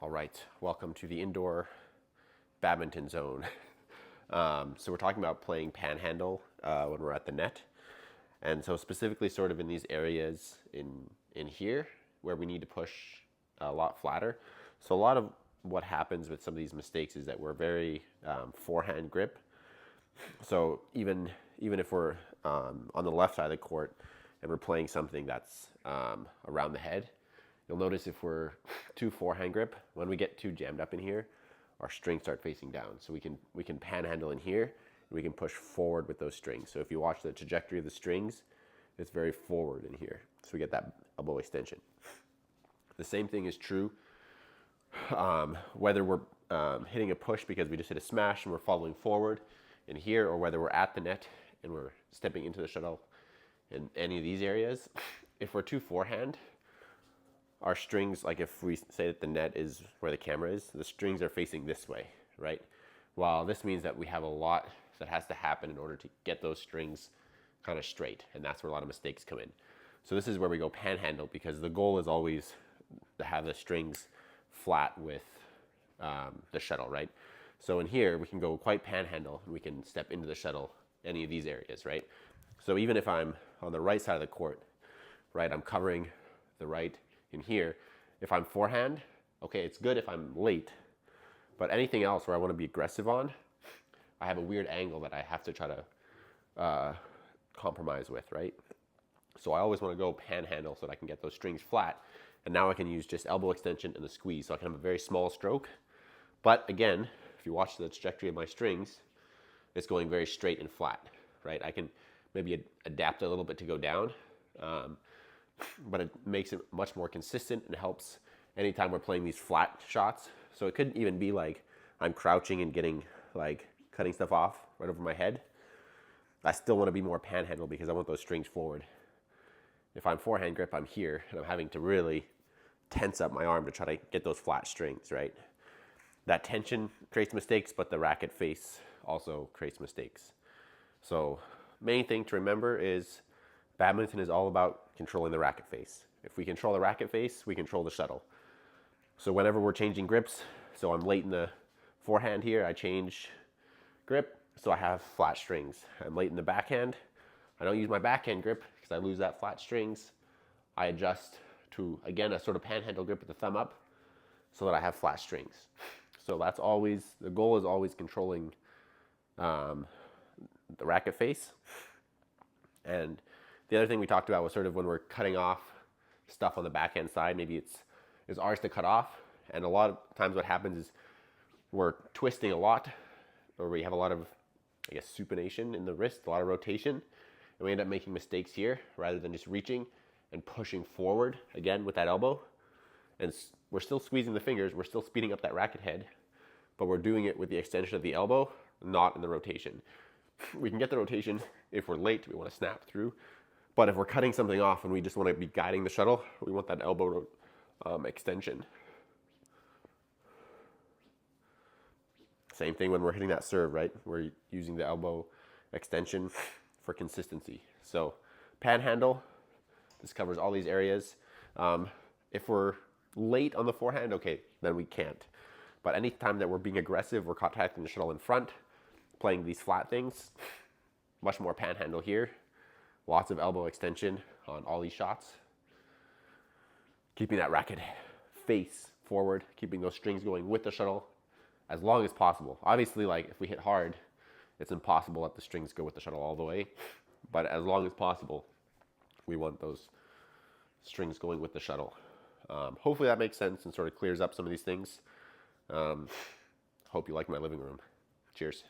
All right, welcome to the indoor badminton zone. So we're talking about playing panhandle when we're at the net. And so specifically sort of in these areas in here where we need to push a lot flatter. So a lot of what happens with some of these mistakes is that we're very forehand grip. So even if we're on the left side of the court and we're playing something that's around the head, you'll notice if we're too forehand grip, when we get too jammed up in here, our strings start facing down. So we can panhandle in here, and we can push forward with those strings. So if you watch the trajectory of the strings, it's very forward in here. So we get that elbow extension. The same thing is true whether we're hitting a push because we just hit a smash and we're following forward in here, or whether we're at the net and we're stepping into the shuttle in any of these areas. If we're too forehand, our strings, like if we say that the net is where the camera is, the strings are facing this way, right? While this means that we have a lot that has to happen in order to get those strings kind of straight, and that's where a lot of mistakes come in. So this is where we go panhandle, because the goal is always to have the strings flat with the shuttle, right? So in here, we can go quite panhandle, and we can step into the shuttle, any of these areas, right? So even if I'm on the right side of the court, right, I'm covering the right in here. If I'm forehand, okay, it's good if I'm late, but anything else where I want to be aggressive on, I have a weird angle that I have to try to compromise with, right? So I always want to go panhandle so that I can get those strings flat, and now I can use just elbow extension and the squeeze, so I can have a very small stroke. But again, if you watch the trajectory of my strings, it's going very straight and flat, right? I can maybe adapt a little bit to go down, but it makes it much more consistent and helps anytime we're playing these flat shots. So it could even be like I'm crouching and getting like cutting stuff off right over my head. I still want to be more panhandle because I want those strings forward. If I'm forehand grip, I'm here and I'm having to really tense up my arm to try to get those flat strings, right? That tension creates mistakes, but the racket face also creates mistakes. So main thing to remember is badminton is all about controlling the racket face. If we control the racket face, we control the shuttle. So whenever we're changing grips, so I'm late in the forehand here, I change grip, so I have flat strings. I'm late in the backhand, I don't use my backhand grip because I lose that flat strings. I adjust to, again, a sort of panhandle grip with the thumb up so that I have flat strings. So that's always, the goal is always controlling the racket face. And the other thing we talked about was sort of when we're cutting off stuff on the backhand side, maybe it's ours to cut off. And a lot of times what happens is we're twisting a lot, or we have a lot of, I guess, supination in the wrist, a lot of rotation. And we end up making mistakes here rather than just reaching and pushing forward again with that elbow. And we're still squeezing the fingers, we're still speeding up that racket head, but we're doing it with the extension of the elbow, not in the rotation. We can get the rotation if we're late, we want to snap through. But if we're cutting something off and we just want to be guiding the shuttle, we want that elbow extension. Same thing when we're hitting that serve, right? We're using the elbow extension for consistency. So panhandle, this covers all these areas. If we're late on the forehand, okay, then we can't. But anytime that we're being aggressive, we're contacting the shuttle in front, playing these flat things, much more panhandle here. Lots of elbow extension on all these shots. Keeping that racket face forward, keeping those strings going with the shuttle as long as possible. Obviously, like if we hit hard, it's impossible that the strings go with the shuttle all the way. But as long as possible, we want those strings going with the shuttle. Hopefully that makes sense and sort of clears up some of these things. Hope you like my living room. Cheers.